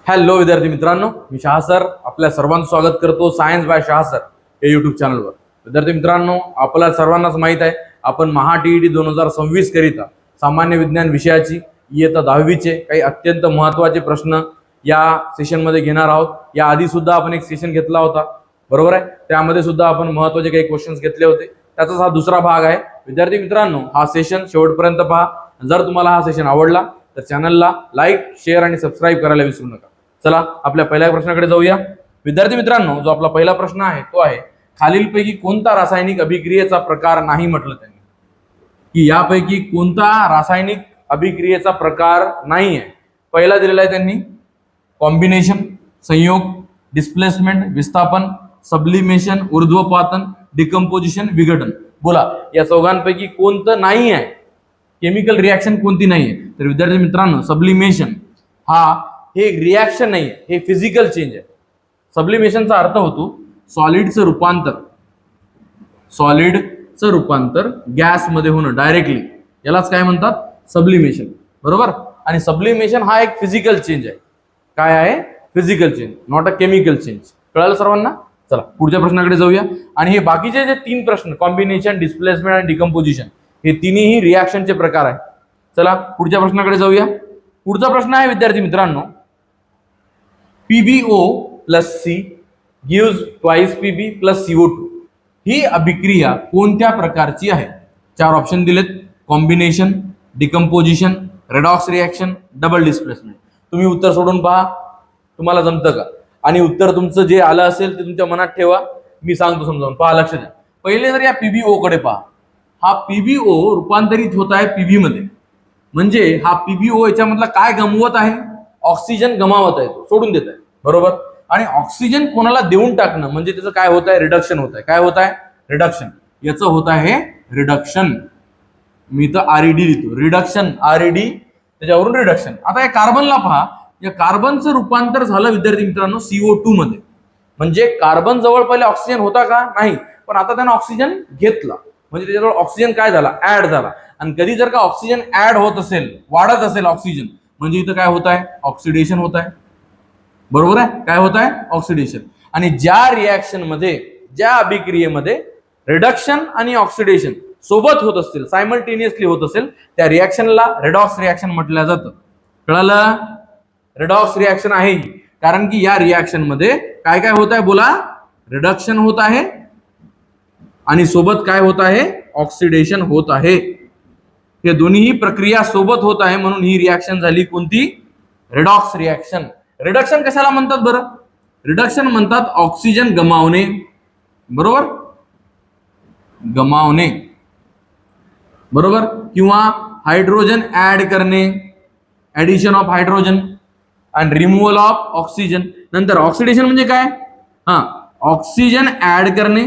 Hello विद्यार्थी मित्रांनो, मी Shah sir आपल्या सर्वांचं स्वागत करतो सायन्स बाय शहा सर या युट्यूब चॅनलवर. विद्यार्थी मित्रांनो, आपल्या सर्वांनाच माहित आहे आपण महा टीईटी 2026 करिता सामान्य विज्ञान विषयाची इयत्ता 10वीचे काही अत्यंत महत्त्वाचे प्रश्न या सेशनमध्ये घेणार आहोत. या आधी सुद्धा आपण एक सेशन घेतला होता, बरोबर आहे. त्यामध्ये सुद्धा आपण महत्त्वाचे काही क्वेश्चन्स घेतले होते. त्याचाच हा दुसरा भाग आहे. विद्यार्थी मित्रांनो, हा सेशन शेवटपर्यंत पहा. जर तुम्हाला हा सेशन आवडला तर चॅनलला लाईक, शेअर आणि सबस्क्राईब करायला विसरू नका. चला आपल्या पहिल्या प्रश्नाकडे जाऊया. विद्यार्थी मित्रांनो, जो आपला पहिला प्रश्न आहे तो आहे, खालीलपैकी कोणता रासायनिक अभिक्रियेचा प्रकार नाही म्हटलं त्यांनी, की यापैकी कोणता रासायनिक अभिक्रियेचा प्रकार नाही आहे. पहिला दिलेला आहे त्यांनी कॉम्बिनेशन, संयोग, डिस्प्लेसमेंट, विस्थापन, सब्लिमेशन, ऊर्ध्वपातन, डिकम्पोजिशन, विघटन. बोला या चौघांपैकी कोणतं नाही आहे, केमिकल रिॲक्शन कोणती नाही आहे. तर विद्यार्थी मित्रांनो, सब्लिमेशन हे रिॲक्शन नाही आहे, हे फिजिकल चेंज आहे. सब्लिमेशनचा अर्थ होतो सॉलिडचं रूपांतर गॅसमध्ये होणं डायरेक्टली, यालाच काय म्हणतात, सब्लिमेशन, बरोबर. आणि सब्लिमेशन हा एक फिजिकल चेंज आहे. काय आहे? Physical change, not a chemical change. कळालं सर्वांना? चला पुढच्या प्रश्नाकडे जाऊया. आणि हे बाकीचे जे 3 प्रश्न, कॉम्बिनेशन, डिस्प्लेसमेंट आणि डिकम्पोजिशन, हे तिन्ही रिॲक्शनचे प्रकार आहेत. चला पुढच्या प्रश्नाकडे जाऊया. पुढचा प्रश्न आहे विद्यार्थी मित्रांनो, PbO plus C gives twice Pb plus CO2 ही अभिक्रिया कोणत्या प्रकारची आहे? 4 ऑप्शन दिलेत: combination, decomposition, redox reaction, double displacement. तुम्ही उत्तर सोडून पहा, तुम्हाला जमतं का? आणि उत्तर तुमचं जे आलं असेल ते तुमच्या मनात ठेवा. मी सांगतो समजावून, पहा, लक्ष द्या. पहिले जर या PbO कडे पहा. हा PbO रूपांतरित होत आहे Pb मध्ये. म्हणजे हा PbO याच्यामधला काय गमवत आहे? ऑक्सिजन गमावत आहे, तो सोडून देत आहे, बरोबर. आणि ऑक्सिजन कोणाला देऊन टाकणं म्हणजे त्याचं काय होत आहे? रिडक्शन होत आहे. काय होत आहे? रिडक्शन. याचं होत आहे रिडक्शन. मी तर RED लिहितो, रिडक्शन, RED, त्याच्यावरून रिडक्शन. आता या कार्बनला पहा, या कार्बनचं रूपांतर झालं विद्यार्थी मित्रांनो CO2 मध्ये. म्हणजे कार्बन जवळ पहिले ऑक्सिजन होता का? नाही, पण आता त्यानं ऑक्सिजन घेतला, म्हणजे त्याच्याजवळ ऑक्सिजन काय झाला? ऍड झाला. आणि कधी जर का ऑक्सिजन ऍड होत असेल, वाढत असेल ऑक्सिजन, म्हणजे इथं काय होत आहे? ऑक्सिडेशन होत आहे, बरोबर आहे. काय होत आहे? ऑक्सिडेशन. आणि ज्या रिॲक्शन मध्ये, ज्या अभिक्रियेमध्ये रिडक्शन आणि ऑक्सिडेशन सोबत होत असतील, सायमल्टेनियसली होत असेल, त्या रिॲक्शनला रेडॉक्स रिॲक्शन म्हटलं जातं. कळालं? रेडॉक्स रिॲक्शन आहे ही. कारण की या रिॲक्शन मध्ये काय काय होत आहे? बोला. रिडक्शन होत आहे आणि सोबत काय होत आहे? ऑक्सिडेशन होत आहे. हे दोन्ही प्रक्रिया सोबत होत आहे, म्हणून ही रिॲक्शन झाली कोणती? Redox reaction. रिडक्शन कशाला म्हणतात बरं? रिडक्शन म्हणतात ऑक्सिजन गमावणे, बरोबर, गमावणे, बरोबर. किंवा हायड्रोजन ऍड करणे, ऍडिशन ऑफ हायड्रोजन आणि रिमूव्हल ऑफ ऑक्सिजन. नंतर ऑक्सिडेशन म्हणजे काय? ऑक्सिजन ऍड करणे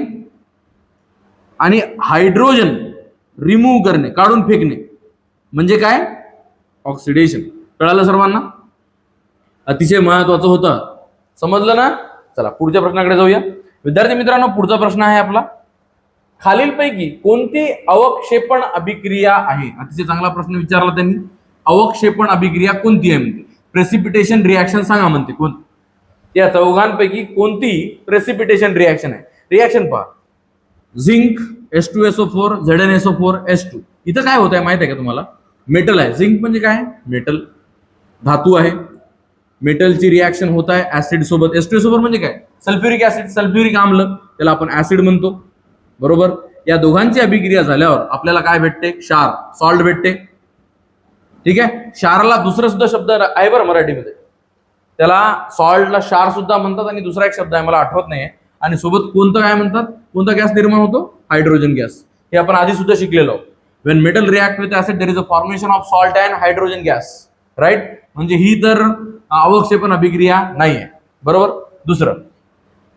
आणि हायड्रोजन रिमूव्ह करणे, काढून फेकणे, म्हणजे काय? ऑक्सिडेशन. कळालं सर्वांना? अतिशय महत्वाचं होतं, समजलं ना? चला पुढच्या प्रश्नाकडे जाऊया. विद्यार्थी मित्रांनो, पुढचा प्रश्न आहे आपला, खालीलपैकी कोणती अवक्षेपण अभिक्रिया आहे? अतिशय चांगला प्रश्न विचारला त्यांनी. अवक्षेपण अभिक्रिया कोणती आहे म्हणते? प्रेसिपिटेशन रिॲक्शन सांगा म्हणते. कोणती? या चौघांपैकी कोणती प्रेसिपिटेशन रिॲक्शन आहे? रिॲक्शन पहा. Zinc H2SO4 ZnSO4 H2. इथं काय होत आहे माहित आहे का तुम्हाला? मेटल आहे. झिंक म्हणजे काय? मेटल, धातू आहे. मेटलची रिॲक्शन होत आहे ऍसिड सोबत. H2SO4 म्हणजे काय? सल्फ्युरिक ऍसिड, सल्फ्युरिक आम्ल, त्याला आपण ऍसिड म्हणतो, बरोबर. या दोघांची अभिक्रिया झाल्यावर आपल्याला काय भेटते? क्षार, सॉल्ट भेटते. ठीक आहे. क्षाराला दुसरा सुद्धा शब्द आहे बरं मराठीमध्ये, त्याला सॉल्टला क्षार सुद्धा म्हणतात आणि दुसरा एक शब्द आहे मला आठवत नाहीये. आणि सोबत कोणतं काय म्हणतात? कोणता गॅस निर्माण होतो? Hydrogen gas. हे आपण आधी सुद्धा शिकलेलो आहोत. When metal react with acid there is a formation of salt and hydrogen gas, right. म्हणजे ही तर अवक्षेपण अभिक्रिया नाही आहे, बरोबर. दुसरं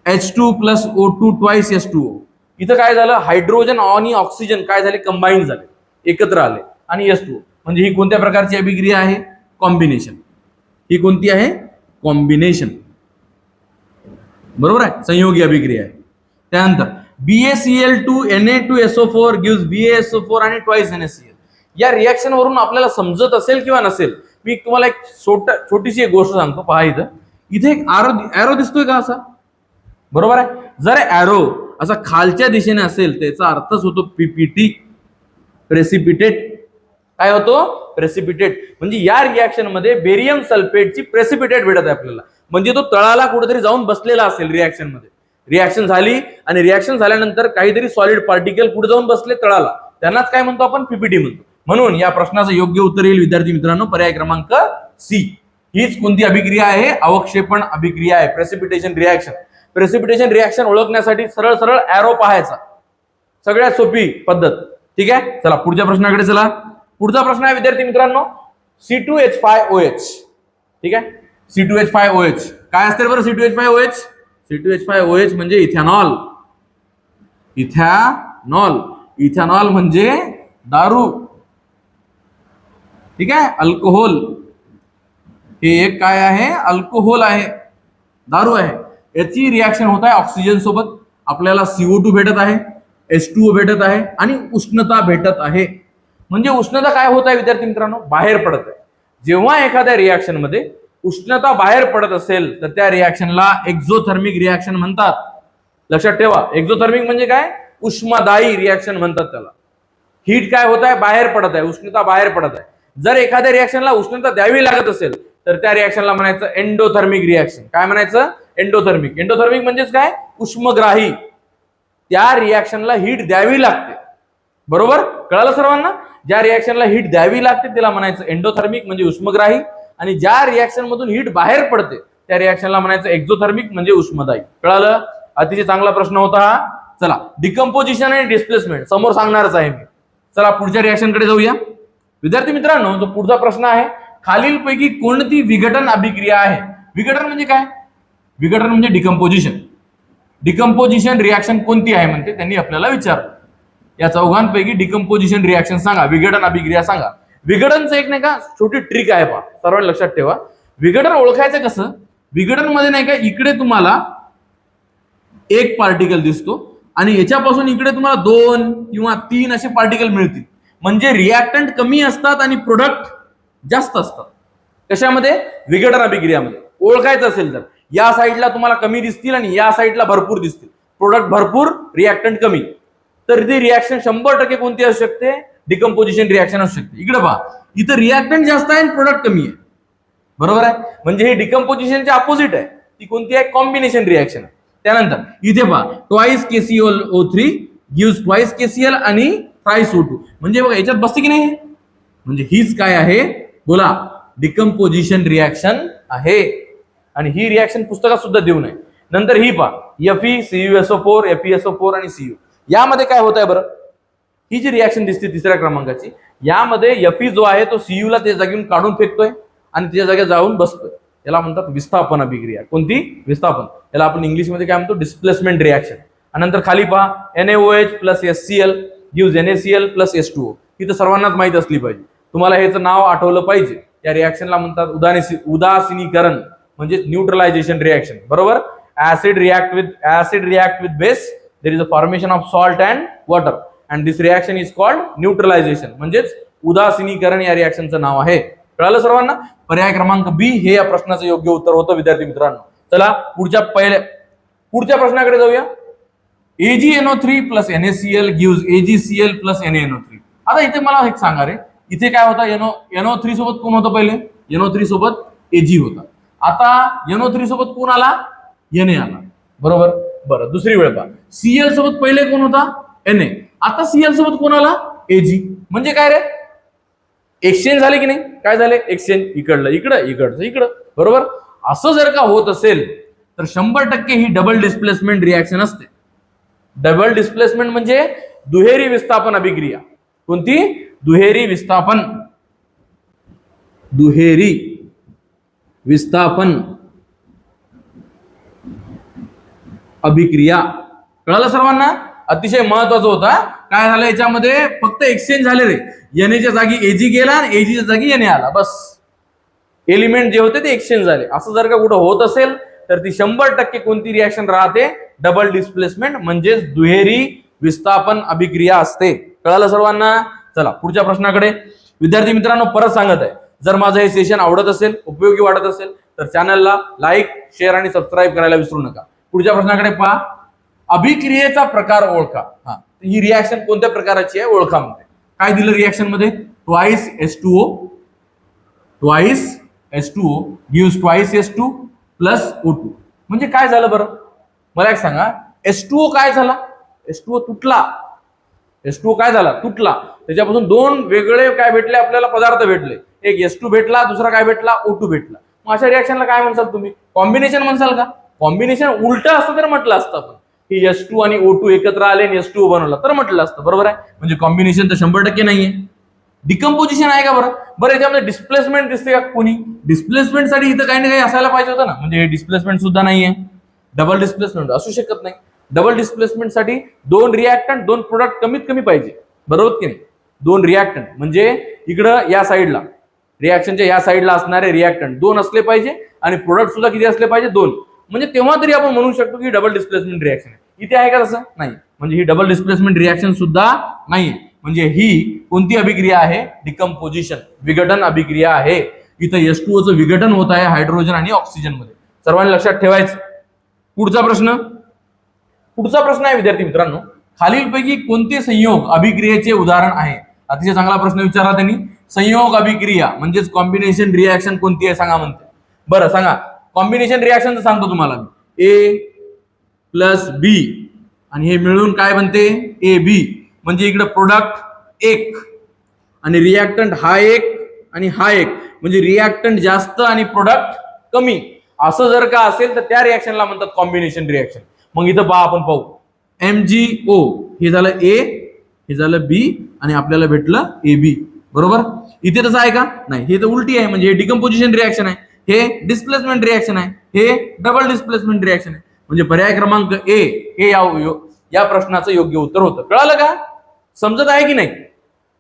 H2 + O2 twice H2O. इथं काय झालं? हायड्रोजन आणि ऑक्सिजन काय झाले? कंबाईन झाले, एकत्र आले आणि H2O. म्हणजे ही कोणत्या प्रकारची अभिक्रिया आहे? कॉम्बिनेशन. ही कोणती आहे? कॉम्बिनेशन, बरोबर आहे, संयोगी अभिक्रिया आहे. त्यानंतर BaCl2 Na2SO4 gives BaSO4 आणि twice NaCl. या रिॲक्शन वरून आपल्याला समजत असेल किंवा नसेल, मी तुम्हाला एक छोटीशी एक गोष्ट सांगतो. पहा इथं इथे एक ॲरो दिसतोय का असा? बरोबर आहे. जर ॲरो असा खालच्या दिशेने असेल त्याचा अर्थच होतो पीपीटी, प्रेसिपिटेट. काय होतो? प्रेसिपिटेट. म्हणजे या रिॲक्शन मध्ये बेरियम सल्फेटची प्रेसिपिटेट भेटत आहे आपल्याला. म्हणजे तो तळाला कुठेतरी जाऊन बसलेला असेल रिॲक्शन मध्ये. रिॲक्शन झाली आणि रिॲक्शन झाल्यानंतर काहीतरी सॉलिड पार्टिकल पुढे जाऊन बसले तळाला, त्यांनाच काय म्हणतो आपण? पीपीटी म्हणतो. म्हणून या प्रश्नाचं योग्य उत्तर येईल विद्यार्थी मित्रांनो पर्याय क्रमांक सी. हीच कोणती अभिक्रिया आहे? अवक्षेपण अभिक्रिया आहे, प्रेसिपिटेशन रिॲक्शन. प्रेसिपिटेशन रिॲक्शन ओळखण्यासाठी सरळ सरळ ॲरो पाहायचा, सगळ्यात सोपी पद्धत. ठीक आहे, चला पुढच्या प्रश्नाकडे चला. पुढचा प्रश्न आहे विद्यार्थी मित्रांनो C2H5OH. ठीक आहे, C2H5OH काय असते बरं? C2H5OH, C2H5OH म्हणजे इथेनॉल. इथेनॉल, इथेनॉल म्हणजे दारू. ठीक आहे, अल्कोहोल. हे एक काय आहे? अल्कोहोल आहे, दारू आहे. याची रिॲक्शन होत आहे ऑक्सिजन सोबत. आपल्याला CO2 भेटत आहे, H2O भेटत आहे आणि उष्णता भेटत आहे. म्हणजे उष्णता काय होत आहे विद्यार्थी मित्रांनो? बाहेर पडत आहे. जेव्हा एखाद्या रिॲक्शन मध्ये उष्णता बाहेर पडत असेल तर त्या रिॲक्शनला एक्झोथर्मिक रिॲक्शन म्हणतात. लक्षात ठेवा, एक्झोथर्मिक म्हणजे काय? उष्मादायी रिॲक्शन म्हणतात त्याला. हीट काय होत आहे? बाहेर पडत आहे, उष्णता बाहेर पडत आहे. जर एखाद्या रिॲक्शनला उष्णता द्यावी लागत असेल तर त्या रिॲक्शनला म्हणायचं एंडोथर्मिक रिॲक्शन. काय म्हणायचं? एंडोथर्मिक. एंडोथर्मिक म्हणजेच काय? उष्मग्राही. त्या रिॲक्शनला हीट द्यावी लागते. बरोबर, कळालं सर्वांना? ज्या रिॲक्शनला हीट द्यावी लागते त्याला म्हणायचं एंडोथर्मिक म्हणजे उष्मग्राही, आणि ज्या रिॲक्शन मधून हीट बाहेर पडते त्या रिॲक्शनला म्हणायचं एक्झोथर्मिक म्हणजे उष्मदायी. कळालं? अतिशय चांगला प्रश्न होता हा. चला, डिकम्पोजिशन आणि डिस्प्लेसमेंट समोर सांगणारच आहे मी. चला पुढच्या रिॲक्शनकडे जाऊया. विद्यार्थी मित्रांनो, जो पुढचा प्रश्न आहे, खालीलपैकी कोणती विघटन अभिक्रिया आहे? विघटन म्हणजे काय? विघटन म्हणजे डिकम्पोजिशन. डिकम्पोजिशन रिॲक्शन कोणती आहे म्हणते त्यांनी आपल्याला विचारलं. या चौघांपैकी डिकम्पोजिशन रिॲक्शन सांगा, विघटन अभिक्रिया सांगा. विघटनचं एक नाही का छोटी ट्रिक आहे पहा, सर्वांनी लक्षात ठेवा. विघटन ओळखायचं कसं? विघटन मध्ये नाही का इकडे तुम्हाला एक पार्टिकल दिसतो आणि याच्यापासून इकडे तुम्हाला 2 किंवा 3 असे पार्टिकल मिळतील. म्हणजे रिॲक्टंट कमी असतात आणि प्रोडक्ट जास्त असतात. कशामध्ये? विघटन अभिक्रियामध्ये. ओळखायचं असेल तर या साईडला तुम्हाला कमी दिसतील आणि या साईडला भरपूर दिसतील. प्रोडक्ट भरपूर, रिॲक्टंट कमी. तर ती रिॲक्शन 100% कोणती असू शकते? डिकम्पोजिशन रिॲक्शन असू शकते. इकडे पहा, इथं रिॲक्टंट जास्त आहे आणि प्रोडक्ट कमी आहे. बरोबर आहे, म्हणजे हे डिकम्पोजिशनच्या अपोजिट आहे. ती कोणती आहे? Combination reaction. त्यानंतर इथे पहा, twice KClO3 gives twice KCl आणि थ्राइस O2. म्हणजे बघा याच्यात बसते की नाही? म्हणजे हीच काय आहे? बोला, डिकम्पोजिशन रिॲक्शन आहे. आणि ही रिॲक्शन पुस्तकात सुद्धा देऊ नये. नंतर ही पहा, FeCuSO4, FeSO4 आणि Cu. यामध्ये काय होत आहे बरं? ही जी रिॲक्शन दिसते तिसऱ्या क्रमांकाची, यामध्ये Fe जो आहे तो Cu ला त्या जागेवरून काढून फेकतोय आणि त्याच्या जागेवर जाऊन बसतोय. याला म्हणतात विस्थापन अभिक्रिया. कोणती? विस्थापन. याला आपण इंग्लिशमध्ये काय म्हणतो? Displacement reaction. आणि नंतर खाली पहा, NaOH plus HCl gives NaCl plus H2O. ही तर सर्वांनाच माहित असली पाहिजे. तुम्हाला ह्याचं नाव आठवलं पाहिजे. या रिॲक्शनला म्हणतात उदासीनीकरण म्हणजे न्यूट्रलायझेशन रिॲक्शन. बरोबर, acid react with base, there is a formation of salt and water and this reaction is called neutralisation. म्हणजेच उदासीनीकरण या रिॲक्शनचं नाव आहे. कळालं सर्वांना? पर्याय क्रमांक बी हे या प्रश्नाचं योग्य उत्तर होतं विद्यार्थी मित्रांनो. चला पुढच्या प्रश्नाकडे जाऊया. AgNO3 plus NaCl gives AgCl plus NaNO3. आता इथे मला एक सांगा रे, इथे काय होता? NO3 सोबत कोण होतं पहिले? NO3 सोबत Ag होता. आता NO3 सोबत कोण आला? Na आला. बरोबर. बरं, दुसरी वेळ पहा, Cl सोबत पहिले कोण होता? Na. आता Cl सोबत कोण आला? Ag. म्हणजे काय रे? एक्सचेंज झाले की नाही? काय झाले? एक्सचेंज. इकडलं इकडं, इकडचं इकडं. बरोबर. असं जर का होत असेल तर 100% ही डबल डिस्प्लेसमेंट रिॲक्शन असते. डबल डिस्प्लेसमेंट म्हणजे दुहेरी विस्थापन अभिक्रिया. कोणती? दुहेरी विस्थापन. दुहेरी विस्थापन अभिक्रिया. कळालं सर्वांना? अतिशय महत्वाचं होता. काय झालं याच्यामध्ये? फक्त एक्सचेंज झाले रे. Na जागी Ag गेला आणि Ag जागी Na आला. बस, एलिमेंट जे होते ते एक्सचेंज झाले. असं जर का कुठं होत असेल तर ती 100% कोणती रिॲक्शन राहते? डबल डिस्प्लेसमेंट म्हणजेच दुहेरी विस्थापन अभिक्रिया असते. कळालं सर्वांना? चला पुढच्या प्रश्नाकडे. विद्यार्थी मित्रांनो, परत सांगत आहे, जर माझं हे सेशन आवडत असेल, उपयोगी वाटत असेल तर चॅनलला लाईक, शेअर आणि सबस्क्राईब करायला विसरू नका. पुढच्या प्रश्नाकडे पहा. अभिक्रियेचा प्रकार ओळखा. हा, ही रिॲक्शन कोणत्या प्रकाराची आहे ओळखा म्हणते. काय दिलं रिॲक्शन मध्ये? Twice H2O, twice H2O gives twice H2 plus O2. म्हणजे काय झालं बरं, मला एक सांगा. H2O काय झाला? H2O तुटला. H2O काय झाला? तुटला. त्याच्यापासून दोन वेगळे काय भेटले आपल्याला पदार्थ भेटले. एक H2 भेटला, दुसरा काय भेटला? O2 भेटला. मग अशा रिॲक्शनला काय म्हणसाल तुम्ही? कॉम्बिनेशन म्हणसाल का? कॉम्बिनेशन उलट असतं तर म्हटलं असतं आपण की H2 आणि O2 एकत्र आले आणि H2O बनवला तर म्हटलं असतं. बरोबर आहे. म्हणजे कॉम्बिनेशन तर 100% नाहीये. डिकम्पोजिशन आहे का बरं? बरं, याच्यामध्ये डिस्प्लेसमेंट दिसते का कोणी? डिस्प्लेसमेंट साठी इथं काही ना काही असायला पाहिजे होतं ना. म्हणजे हे डिस्प्लेसमेंट सुद्धा नाहीये. डबल डिस्प्लेसमेंट असू शकत नाही. डबल डिस्प्लेसमेंट साठी दोन रिॲक्टंट, दोन प्रोडक्ट कमीत कमी पाहिजे. बरोबर की नाही? दोन रिॲक्टंट म्हणजे इकडं या साईडला रिॲक्शनच्या या साईडला असणारे रिॲक्टंट दोन असले पाहिजे आणि प्रोडक्ट सुद्धा किती असले पाहिजे? दोन. म्हणजे तेव्हा तरी आपण म्हणू शकतो की डबल डिस्प्लेसमेंट रिॲक्शन आहे. इथे आहे का तसं? नाही. म्हणजे ही डबल डिस्प्लेसमेंट रिॲक्शन सुद्धा नाही. म्हणजे ही कोणती अभिक्रिया आहे? डिकम्पोजिशन, विघटन अभिक्रिया आहे. इथं H2O चं विघटन होत आहे हायड्रोजन आणि ऑक्सिजन मध्ये. सर्वांनी लक्षात ठेवायचं. पुढचा प्रश्न आहे विद्यार्थी मित्रांनो, खालीलपैकी कोणते संयोग अभिक्रियेचे उदाहरण आहे? अतिशय चांगला प्रश्न विचारला त्यांनी. संयोग अभिक्रिया म्हणजेच कॉम्बिनेशन रिॲक्शन कोणती आहे सांगा म्हणते. बरं सांगा, कॉम्बिनेशन रिॲक्शन सांगतो तुम्हाला मी. A प्लस B आणि हे मिळून काय बनते? AB. म्हणजे इकडे प्रोडक्ट एक आणि रिॲक्टंट हा एक आणि हा एक, म्हणजे रिॲक्टंट जास्त आणि प्रोडक्ट कमी. असं जर का असेल तर त्या रिॲक्शनला म्हणतात कॉम्बिनेशन रिॲक्शन. मग इथं पहा, आपण पाहू MgO हे झालं A, हे झालं B आणि आपल्याला भेटलं AB. बरोबर. इथे तसं आहे का? नाही. हे तर उलटी आहे. म्हणजे हे डिकम्पोजिशन रिॲक्शन आहे, हे डिस्प्लेसमेंट रिॲक्शन आहे, हे डबल डिस्प्लेसमेंट रिॲक्शन आहे. म्हणजे पर्याय क्रमांक A हे या प्रश्नाचं योग्य उत्तर होतं. कळालं का? समजत आहे की नाही?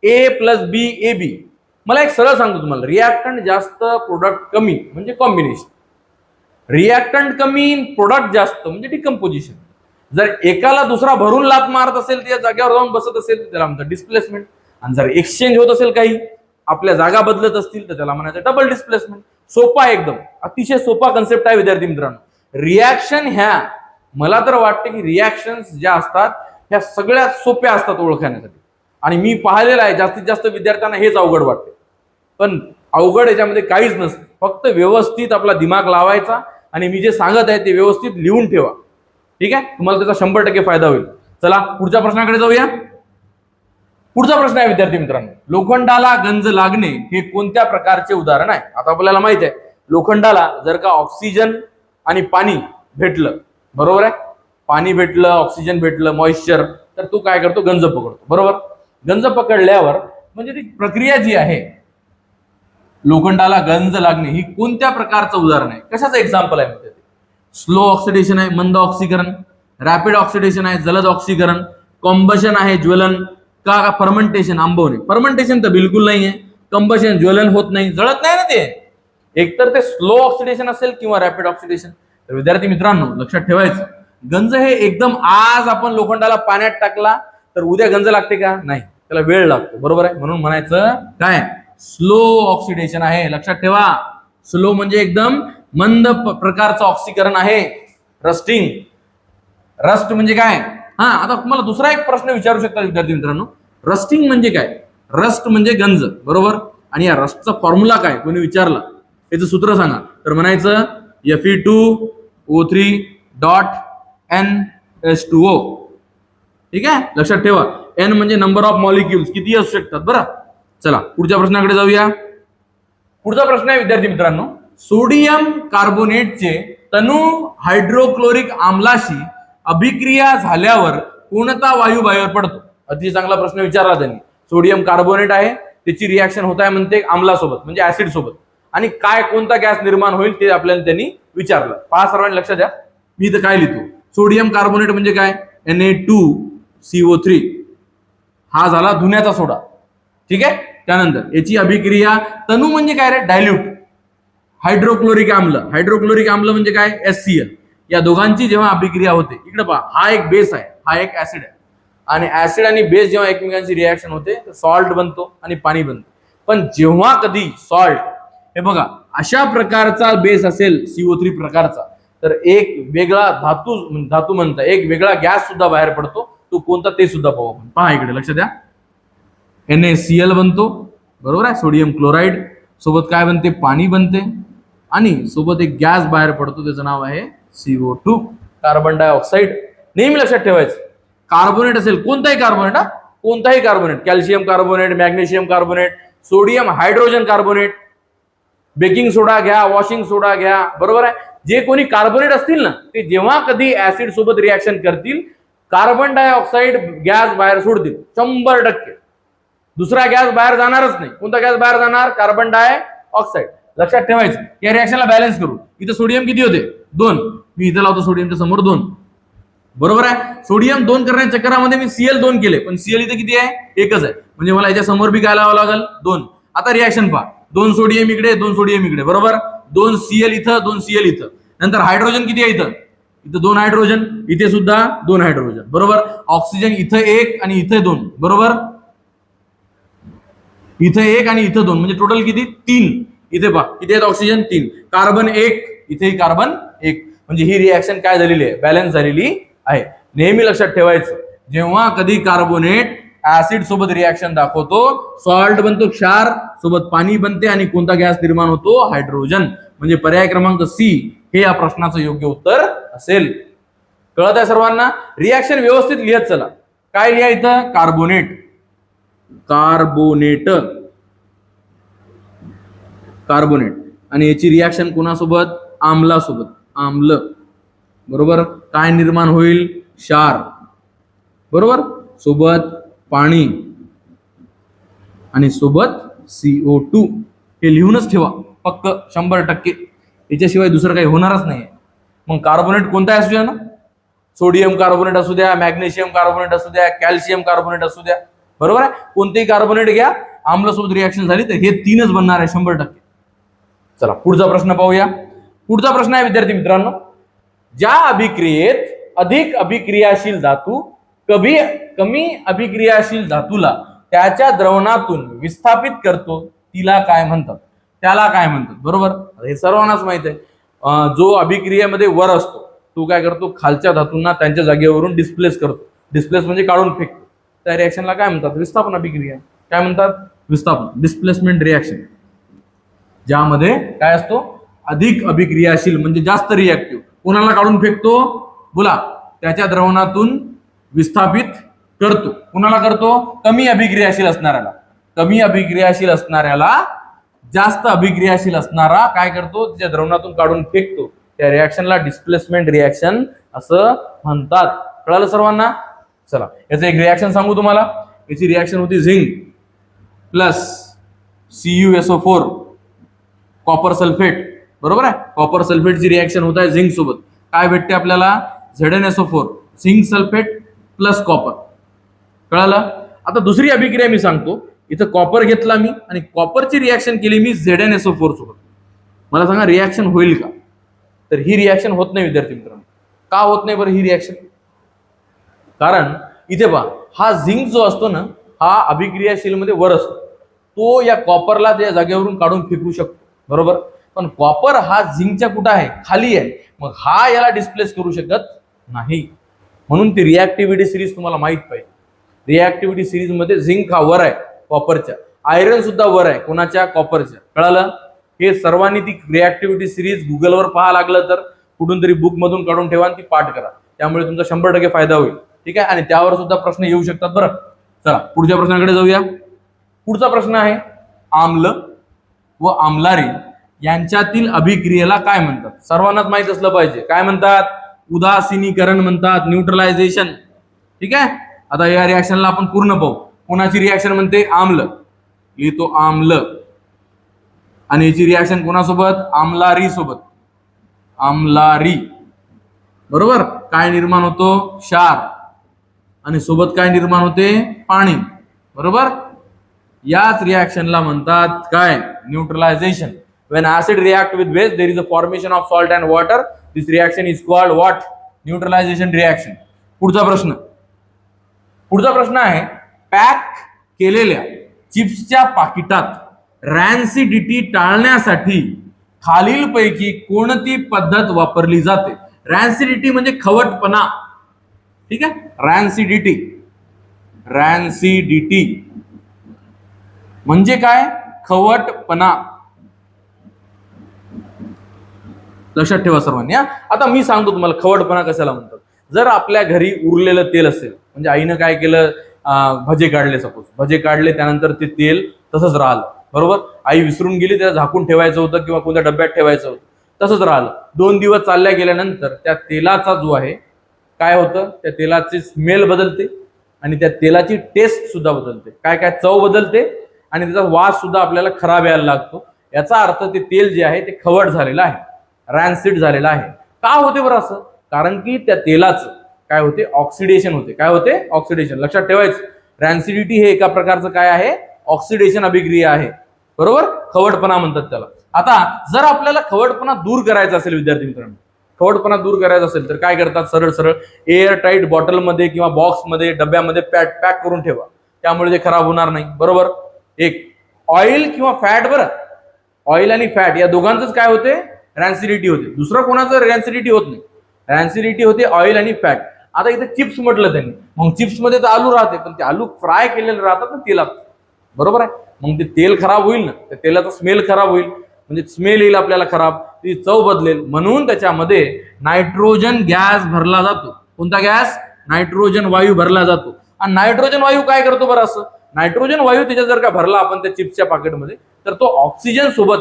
A plus B AB. मला एक सरळ सांगतो तुम्हाला, रिॲक्टंट जास्त प्रोडक्ट कमी म्हणजे कॉम्बिनेशन, रिॲक्टंट कमी प्रोडक्ट जास्त म्हणजे डिकम्पोजिशन. जर एकाला दुसरा भरून लात मारत असेल, त्या जागेवर जाऊन बसत असेल तर त्याला म्हणतात डिस्प्लेसमेंट. आणि जर एक्सचेंज होत असेल, काही आपल्या जागा बदलत असतील तर त्याला म्हणायचं डबल डिस्प्लेसमेंट. सोपा, एकदम अतिशय सोपा कन्सेप्ट आहे विद्यार्थी मित्रांनो. रिॲक्शन ह्या मला तर वाटते की रिॲक्शन्स ज्या असतात ह्या सगळ्यात सोप्या असतात ओळखण्यासाठी. आणि मी पाहिलेलं आहे जास्तीत जास्त विद्यार्थ्यांना हेच अवघड वाटते. पण अवघड याच्यामध्ये काहीच नसतं. फक्त व्यवस्थित आपला दिमाग लावायचा आणि मी जे सांगत आहे ते व्यवस्थित लिहून ठेवा. ठीक आहे? तुम्हाला त्याचा 100% फायदा होईल. चला पुढच्या प्रश्नाकडे जाऊया. पुढचा प्रश्न आहे विद्यार्थी मित्रांनो, लोखंडाला गंज लागणे हे कोणत्या प्रकारचे उदाहरण आहे? आता आपल्याला माहित आहे, लोखंडाला जर का ऑक्सिजन आणि पाणी भेटलं, बरोबर आहे, पाणी भेटलं, ऑक्सिजन भेटलं, मॉइश्चर, तर तो काय करतो? गंज पकडतो. बरोबर. गंज पकडल्यावर म्हणजे ती प्रक्रिया जी आहे, लोखंडाला गंज लागणे ही कोणत्या प्रकारचं उदाहरण आहे? कशाचं एक्झाम्पल आहे म्हणजे? स्लो ऑक्सिडेशन आहे, मंद ऑक्सीकरण, रॅपिड ऑक्सिडेशन आहे, जलद ऑक्सीकरण, कॉम्बशन आहे, ज्वलन, का फर्मेंटेशन, आंबवणे. फर्मेंटेशन तर बिलकुल नाहीये, कंबशन ज्वलन होत नाही, जळत नाही ना ते. एकतर ते स्लो ऑक्सिडेशन असेल किंवा रॅपिड ऑक्सिडेशन. तर विद्यार्थी मित्रांनो लक्षात ठेवायचं, गंज हे एकदम आज आपण लोखंडाला पाण्यात टाकला तर उद्या गंज लागते का? नाही, त्याला वेळ लागतो. बरोबर आहे. म्हणून म्हणायचं काय? स्लो ऑक्सिडेशन आहे. लक्षात ठेवा, स्लो म्हणजे एकदम मंद प्रकारचं ऑक्सीकरण आहे. रस्टिंग, रस्ट म्हणजे काय? हा, आता तुम्हाला दुसरा एक प्रश्न विचारू शकता विद्यार्थी मित्रांनो, रस्टिंग म्हणजे काय? रस्ट म्हणजे गंज. बरोबर. आणि या रस्टचा फॉर्म्युला काय कोणी विचारला, याचं सूत्र सांगा, तर म्हणायचं Fe2O3.NH2O. ठीक आहे? लक्षात ठेवा, N म्हणजे नंबर ऑफ मॉलिक्युल्स, किती असू शकतात. बरं, चला पुढच्या प्रश्नाकडे जाऊया. पुढचा प्रश्न आहे विद्यार्थी मित्रांनो, सोडियम कार्बोनेटचे तनु हायड्रोक्लोरिक आम्लाशी अभिक्रिया झाल्यावर कोणता वायू बाहेर पडतो? अतिशय चांगला प्रश्न विचारला त्यांनी. सोडियम कार्बोनेट आहे, त्याची रिॲक्शन होत आहे म्हणते आम्लासोबत म्हणजे ऍसिड सोबत, आणि काय कोणता गॅस निर्माण होईल ते आपल्याला त्यांनी विचारलं. पहा सर्वांनी लक्षात द्या, मी इथं काय लिहितो. सोडियम कार्बोनेट म्हणजे काय? Na2CO3. हा झाला धुण्याचा सोडा. ठीक आहे. त्यानंतर याची अभिक्रिया तनु म्हणजे काय रे? डायल्यूट. हायड्रोक्लोरिक आम्ल, हायड्रोक्लोरिक आम्ल म्हणजे काय? HCl. या दोघांची जेव्हा अभिक्रिया होते, इकडे पहा, हा एक बेस आहे, हा एक ऍसिड आहे, आणि ऍसिड आणि बेस जेव्हा एकमेकांची रिॲक्शन होते तर सॉल्ट बनतो आणि पाणी बनतो. पण जेव्हा कधी सॉल्ट, हे बघा, अशा प्रकारचा बेस असेल CO3 प्रकारचा, तर एक वेगळा धातू म्हणता एक वेगळा गॅस सुद्धा बाहेर पडतो. तो कोणता ते सुद्धा पाहू आपण. पहा इकडे लक्ष द्या. NaCl बनतो, बरोबर आहे. सोडियम क्लोराईड सोबत काय बनते, पाणी बनते आणि सोबत एक गॅस बाहेर पडतो, त्याचं नाव आहे CO2, कार्बन डायऑक्साईड. नेहमी लक्षात ठेवायचं, कार्बोनेट असेल कोणताही कार्बोनेट, कोणताही carbonate, calcium carbonate, magnesium carbonate, sodium hydrogen carbonate, baking soda घ्या, वॉशिंग सोडा घ्या, बरोबर आहे. जे कोणी कार्बोनेट असतील ना, ते जेव्हा कधी ऍसिड सोबत रिॲक्शन करतील, कार्बन डायऑक्साईड गॅस बाहेर सोडतील 100%. दुसरा गॅस बाहेर जाणारच नाही. कोणता गॅस बाहेर जाणार, कार्बन डायऑक्साईड. लक्षात ठेवायचं. या रिॲक्शनला बॅलन्स करू. इथं सोडियम किती होते, 2. मी इथं लावतो सोडियमच्या समोर 2, बरोबर आहे. सोडियम 2 करण्याच्या चक्करामध्ये मी Cl 2 केले, पण Cl इथे किती आहे, एकच आहे. म्हणजे मला याच्या समोर बी काय लावावं लागेल, 2. आता रिॲक्शन पहा, 2 सोडियम इकडे, 2 सोडियम इकडे, बरोबर. 2 Cl इथं, 2 Cl इथं. नंतर हायड्रोजन किती आहे इथं, इथं 2 हायड्रोजन, इथे सुद्धा 2 हायड्रोजन, बरोबर. ऑक्सिजन इथं 1 आणि इथं 2, बरोबर. इथं 1 आणि इथं 2, म्हणजे टोटल किती, 3. इथे पहा किती आहेत ऑक्सिजन, 3. कार्बन 1, इथेही कार्बन 1. म्हणजे ही रिॲक्शन काय झालेली आहे, बॅलन्स झालेली आहे. नेहमी लक्षात ठेवायचं, जेव्हा कधी कार्बोनेट ऍसिड सोबत रिॲक्शन दाखवतो, सॉल्ट बनतो, क्षार सोबत पाणी बनते आणि कोणता गॅस निर्माण होतो, हायड्रोजन. म्हणजे पर्याय क्रमांक C हे या प्रश्नाचं योग्य उत्तर असेल. कळत आहे सर्वांना. रिॲक्शन व्यवस्थित लिहत चला. काय लिहा इथं, कार्बोनेट, कार्बोनेट, कार्बोनेट, आणि याची रिॲक्शन कोणासोबत, आम्लासोबत, आम्ल, बरोबर. काय निर्माण होईल, क्षार, बरोबर, सोबत पाणी आणि सोबत CO2. हे लिहूनच ठेवा पक्क 100%. याच्याशिवाय दुसरं काही होणारच नाही. मग कार्बोनेट कोणता असू द्या ना, सोडियम कार्बोनेट असू द्या, मॅग्नेशियम कार्बोनेट असू द्या, कॅल्शियम कार्बोनेट असू द्या, बरोबर आहे. कोणतेही कार्बोनेट घ्या, आम्लासोबत रिॲक्शन झाली तर हे 3च बनणार आहे 100%. चला पुढचा प्रश्न पाहूया. पुढचा प्रश्न आहे विद्यार्थी मित्रांनो, ज्या अभिक्रियेत अधिक अभिक्रियाशील धातू कमी अभिक्रियाशील धातूला त्याच्या द्रवणातून विस्थापित करतो, तिला काय म्हणतात, त्याला काय म्हणतात, बरोबर. हे सर्वांनाच माहित आहे. जो अभिक्रियेमध्ये वर असतो तो काय करतो, खालच्या धातूंना त्यांच्या जागेवरून डिस्प्लेस करतो. डिस्प्लेस म्हणजे काढून फेकतो. त्या रिॲक्शनला काय म्हणतात, विस्थापन अभिक्रिया. काय म्हणतात, विस्थापन, डिस्प्लेसमेंट रिॲक्शन. ज्यामध्ये काय असतो, अधिक अभिक्रियाशील म्हणजे जास्त रिॲक्टिव्ह. कोणाला काढून फेकतो, बोला, त्याच्या द्रवणातून विस्थापित करतो. कुणाला करतो, कमी अभिक्रियाशील असणाऱ्याला. कमी अभिक्रियाशील असणाऱ्याला जास्त अभिक्रियाशील असणारा काय करतो, त्याच्या द्रवणातून काढून फेकतो. त्या रिॲक्शनला डिस्प्लेसमेंट रिॲक्शन असं म्हणतात. कळालं सर्वांना. चला याचं एक रिॲक्शन सांगू तुम्हाला. याची रिॲक्शन होती zinc plus CuSO4 copper sulphate, बरोबर आहे. कॉपर सल्फेटची रिॲक्शन होत आहे झिंक सोबत. काय भेटते आपल्याला, ZnSO4, zinc sulphate plus copper. कळालं. आता दुसरी अभिक्रिया मी सांगतो. इथं कॉपर घेतला मी आणि कॉपरची रिॲक्शन केली मी ZnSO4 सोबत. मला सांगा रिॲक्शन होईल का. तर ही रिॲक्शन होत नाही विद्यार्थी मित्रांनो. का होत नाही बरं ही रिॲक्शन, कारण इथे पहा, हा झिंक जो असतो ना, हा अभिक्रियाशील मध्ये वर असतो. तो या कॉपरला त्या जागेवरून काढून फेकू शकतो, बरोबर. पण कॉपर हा झिंकच्या कुठं आहे, खाली आहे. मग हा याला डिस्प्लेस करू शकत नाही. म्हणून ती रिॲक्टिव्हिटी सिरीज तुम्हाला माहित पाहिजे. रिॲक्टिव्हिटी सिरीज मध्ये झिंक हा वर आहे कॉपरच्या, आयरन सुद्धा वर आहे कोणाच्या, कॉपरच्या. कळालं. हे सर्वांनी ती रिॲक्टिव्हिटी सिरीज गुगलवर पाहा लागलं तर कुठून तरी बुक मधून काढून ठेवा आणि ती पाठ करा. त्यामुळे तुमचा 100% फायदा होईल. ठीक आहे. आणि त्यावर सुद्धा प्रश्न येऊ शकतात बरं. चला पुढच्या प्रश्नाकडे जाऊया. पुढचा प्रश्न आहे, आम्ल व आम्लारी यांच्यातील अभिक्रियेला काय म्हणतात. सर्वांनाच माहित असलं पाहिजे. काय म्हणतात, उदासीनीकरण म्हणतात, न्यूट्रलायझेशन. ठीक आहे. आता या रिॲक्शनला आपण पूर्ण पाहू. कोणाची रिॲक्शन म्हणते, आम्ल, लिहितो आम्ल. आणि याची रिॲक्शन कोणासोबत, आम्लारी सोबत, आम्लारी, बरोबर. काय निर्माण होतो, क्षार, आणि सोबत काय निर्माण होते, पाणी, बरोबर. याच रिॲक्शनला म्हणतात काय, neutralisation. when acid react with base there is a formation of salt and water. This reaction is called what, neutralization reaction. पुढचा प्रश्न आहे, पॅक केलेल्या चिप्सच्या पाकिटात रॅन्सिडिटी टाळण्यासाठी खालीलपैकी कोणती पद्धत वापरली जाते? रॅन्सिडिटी म्हणजे खवटपणा. ठीक आहे, रॅन्सिडिटी. रॅन्सिडिटी म्हणजे काय? खवटपणा. लक्षात ठेवा सर्वांनी. आता मी सांगतो तुम्हाला खवटपणा कशाला म्हणतात. जर आपल्या घरी उरलेलं तेल असेल, म्हणजे आईनं काय केलं, भजे काढले, सपोज भजे काढले, त्यानंतर ते तेल तसंच राहिलं, बरोबर. आई विसरून गेली, त्याला झाकून ठेवायचं होतं किंवा कोणत्या डब्यात ठेवायचं होतं, तसंच राहिलं. 2 दिवस चालल्या गेल्यानंतर त्या तेलाचा जो आहे काय होतं, त्या तेलाची स्मेल बदलते आणि त्या तेलाची टेस्ट सुद्धा बदलते. काय काय चव बदलते आणि त्याचा वास सुद्धा आपल्याला खराब यायला लागतो. याचा अर्थ ते तेल जे आहे ते खवट झालेलं आहे, रॅन्सिड झालेलं आहे. का होते बरं असं? कारण की त्या तेलाचं काय होते, ऑक्सिडेशन होते. काय होते? ऑक्सिडेशन. लक्षात ठेवायचं, रॅन्सिडिटी हे एका प्रकारचं काय आहे, ऑक्सिडेशन अभिक्रिया आहे, बरोबर. खवटपणा म्हणतात त्याला. आता जर आपल्याला खवटपणा दूर करायचा असेल, विद्यार्थी मित्रांनो, खवटपणा दूर करायचा असेल तर काय करतात, सरळ सरळ एअर टाईट बॉटलमध्ये किंवा बॉक्समध्ये, डब्यामध्ये पॅक करून ठेवा, त्यामुळे ते खराब होणार नाही, बरोबर. एक ऑइल किंवा फॅट, बरं, ऑइल आणि फॅट या दोघांचंच काय होते, रॅन्सिडिटी होते. दुसरं कोणाचं रॅन्सिडिटी होत नाही. रॅन्सिडिटी होते ऑइल आणि फॅट. आता इथे चिप्स म्हटलं त्यांनी, मग चिप्स मध्ये तर आलू राहते, पण ते आलू फ्राय केलेले राहतात ना तेलात, बरोबर आहे. मग ते तेल खराब होईल ना, त्या तेलाचा स्मेल खराब होईल, म्हणजे स्मेल येईल आपल्याला खराब, ती चव बदलेल. म्हणून त्याच्यामध्ये नायट्रोजन गॅस भरला जातो. कोणता गॅस? नायट्रोजन वायू भरला जातो. आणि नायट्रोजन वायू काय करतो बरं असं? नायट्रोजन वायू त्याच्यात जर का भरला आपण त्या चिप्सच्या पॅकेटमध्ये, तर तो ऑक्सिजन सोबत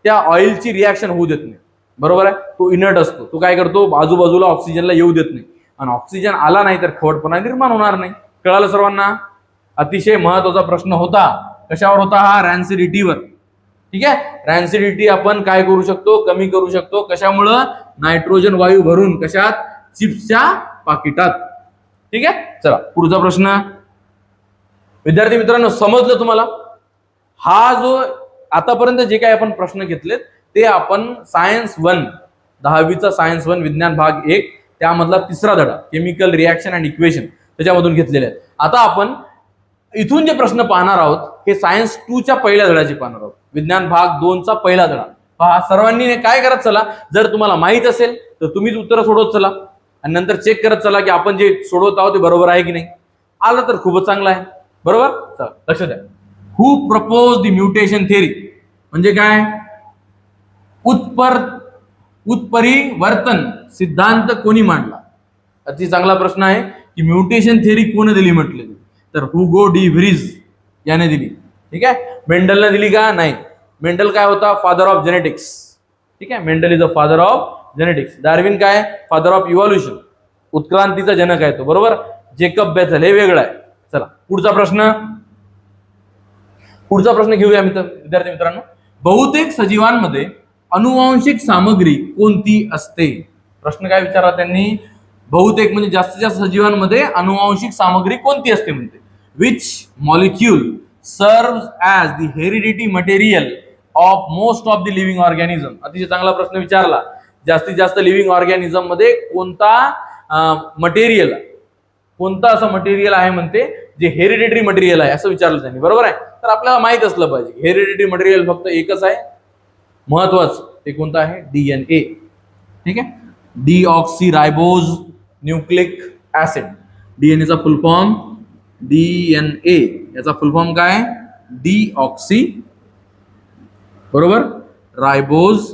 त्या ऑइलची रिॲक्शन होऊ देत नाही, बरोबर आहे. तो इनर्ट असतो, तो काय करतो, आजूबाजूला ऑक्सिजनला येऊ देत नाही. आणि ऑक्सिजन आला नाही तर खवटपणा निर्माण होणार नाही. कळालं सर्वांना? अतिशय महत्वाचा प्रश्न होता. कशावर होता हा? रॅन्सिडिटीवर. ठीक आहे, रॅन्सिडिटी आपण काय करू शकतो, कमी करू शकतो. कशामुळं? नायट्रोजन वायू भरून कशात? चिप्सच्या पाकिटात. ठीक आहे, चला पुढचा प्रश्न. विद्यार्थी मित्रांनो, समजलं तुम्हाला? हा जो आतापर्यंत जे काही आपण प्रश्न घेतलेत ते आपण सायन्स 1, 10वीचा सायन्स 1 विज्ञान भाग 1 त्यामधला 3रा धडा केमिकल रिॲक्शन अँड इक्वेशन त्याच्यामधून घेतलेले आहेत. आता आपण इथून जे प्रश्न पाहणार आहोत हे सायन्स 2च्या पहिल्या धड्याचे पाहणार आहोत, विज्ञान भाग 2चा पहिला धडा. पहा, सर्वांनी काय करत चला, जर तुम्हाला माहित असेल तर तुम्हीच उत्तर सोडवत चला आणि नंतर चेक करत चला की आपण जे सोडवत आहोत ते बरोबर आहे की नाही. आलं तर खूपच चांगलं आहे, बरोबर. चला लक्ष द्या. हु प्रपोज द म्युटेशन थेअरी म्हणजे काय? उत्परिवर्तन सिद्धांत कोणी मांडला? अति चांगला प्रश्न आहे की म्युटेशन थेअरी कोण दिली म्हटलेली, तर हुगो डी व्हरीज याने दिली. ठीक आहे, मेंडलने दिली का? नाही. मेंडल काय होता? Father of genetics. ठीक आहे, Mendel is a father of genetics. Darwin काय? फादर ऑफ इव्हॉल्युशन, उत्क्रांतीचा जनक आहे तो, बरोबर. जेकब बेथल हे वेगळं आहे. चला पुढचा प्रश्न घेऊया विद्यार्थी मित्रांनो. बहुतेक सजीवांमध्ये अनुवांशिक सामग्री कोणती असते? प्रश्न काय विचारला त्यांनी? बहुतेक म्हणजे जास्तीत जास्त सजीवांमध्ये अनुवांशिक सामग्री कोणती असते म्हणते. Which molecule serves as the heredity material of most of the living organism. अतिशय चांगला प्रश्न विचारला. जास्तीत जास्त लिव्हिंग ऑर्गॅनिझम मध्ये कोणता मटेरियल, कोणता असं मटेरियल आहे म्हणते जे हेरिडिटरी मटेरियल आहे असं विचारलं त्यांनी, बरोबर आहे. तर आपल्याला माहित असलं पाहिजे हेरिडिटरी मटेरियल फक्त एकच आहे महत्वाचं, ते कोणतं आहे? DNA. ठीक आहे, डीऑक्सी रायबोज न्यूक्लिक ऍसिड. डीएनएचा फुल फॉर्म DNA, याचा फुल फॉर्म काय? डीऑक्सी, बरोबर, रायबोज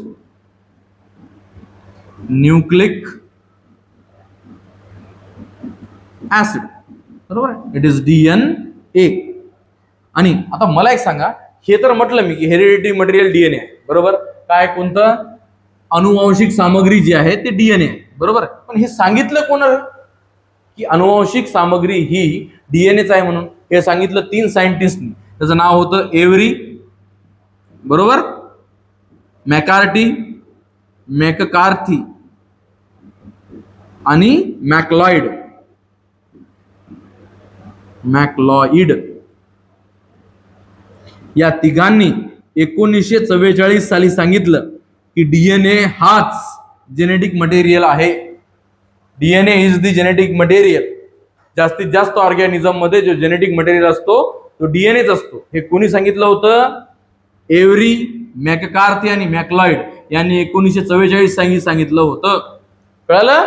न्यूक्लिक ऍसिड, बरोबर. It is DNA. आणि आता मला एक सांगा, हे तर म्हटलं मी की हेरिडिटरी मटेरियल DNA आहे, बरोबर. काय? कोणतं? अनुवांशिक सामग्री जी आहे ते DNA आहे, बरोबर. पण हे सांगितलं कोण की अनुवांशिक सामग्री ही DNAच आहे म्हणून? हे सांगितलं 3 सायंटिस्टनी. त्याचं नाव होतं एव्हरी, बरोबर, मॅककार्थी आणि मॅक्लॉइड. या तिघांनी 1944 साली सांगितलं की DNA हाच जेनेटिक मटेरियल आहे. DNA is the genetic material. जास्तीत जास्त ऑर्गॅनिझम मध्ये जो जेनेटिक मटेरियल असतो तो DNAच असतो. हे कोणी सांगितलं होतं? एव्हरी मॅककार्थी आणि मॅकलॉइड यांनी 1944 सांगितलं होतं. कळलं?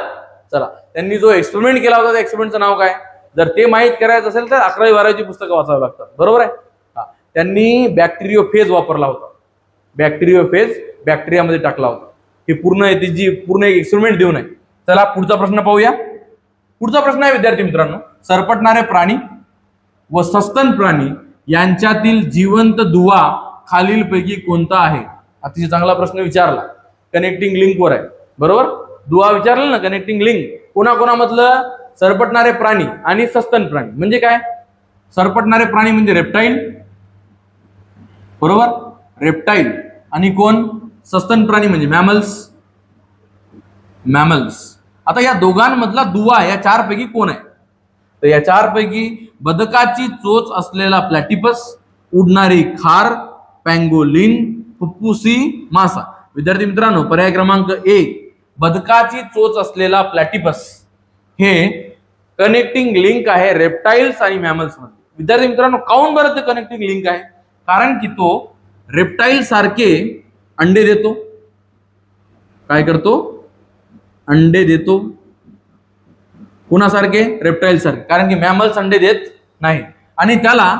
चला, त्यांनी जो एक्सपेरिमेंट केला होता त्या एक्सपेरिमेंटचं नाव काय? जर ते माहीत करायचं असेल तर 11वी 12वीची पुस्तकं वाचावी लागतात. बरोबर आहे? त्यांनी बॅक्टेरियोफेज वापरला होता. बॅक्टेरियोफेज बॅक्टेरियामध्ये टाकला होता. हे पूर्ण एक एक्सपेरिमेंट देऊन आहे. चला पुढचा प्रश्न पाहूया. पुढचा प्रश्न आहे विद्यार्थी मित्रांनो, सरपटणारे प्राणी व सस्तन प्राणी यांच्यातील जिवंत दुवा खालीलपैकी कोणता आहे? अतिशय चांगला प्रश्न विचारला. कनेक्टिंग लिंक वर आहे. बरोबर? दुवा विचारला ना, कनेक्टिंग लिंक कोणाकोणामधलं? सरपटणारे प्राणी आणि सस्तन प्राणी. म्हणजे काय? सरपटणारे प्राणी म्हणजे रेप्टाईल. बरोबर? रेप्टाईल. आणि कोण? सस्तन प्राणी म्हणजे मॅमल्स. आता या दोघांमधला दुवा या चारपैकी कोण आहे? तर या चारपैकी बदकाची चोच असलेला प्लॅटिपस, उडणारी खार, पँगोलिन, फुफ्फुसी मासा. विद्यार्थी मित्रांनो, पर्याय क्रमांक 1 बदकाची चोच असलेला प्लॅटिपस हे कनेक्टिंग लिंक आहे रेप्टाइल्स आणि मॅमल्स मध्ये. विद्यार्थी मित्रांनो, काऊन बरं ते कनेक्टिंग लिंक आहे? कारण की तो रेप्टाइल सारखे अंडे देतो. काय करतो? अंडे देतो. कुणासारखे? रेप्टाइल सारखे. कारण की मॅमल्स अंडे देत नाही. आणि त्याला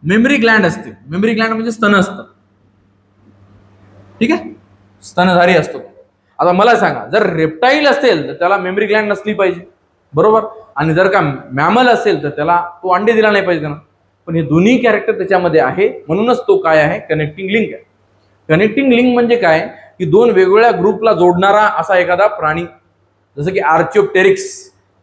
मेमरी ग्लँड असते. मेमरी ग्लँड म्हणजे स्तन असतं. ठीक आहे? स्तनधारी असतो. आता मला सांगा, जर रेप्टाइल असेल तर त्याला मेमरी ग्लँड नसली पाहिजे. बरोबर? आणि जर का मॅमल असेल तर त्याला तो अंडे दिला नाही पाहिजे ना. पण हे दोन्ही कॅरेक्टर त्याच्यामध्ये आहे, म्हणूनच तो काय आहे? कनेक्टिंग लिंक आहे. कनेक्टिंग लिंक म्हणजे काय? की दोन वेगवेगळ्या ग्रुपला जोडणारा असा एखादा प्राणी, जसं की आर्चिओप्टेरिक्स.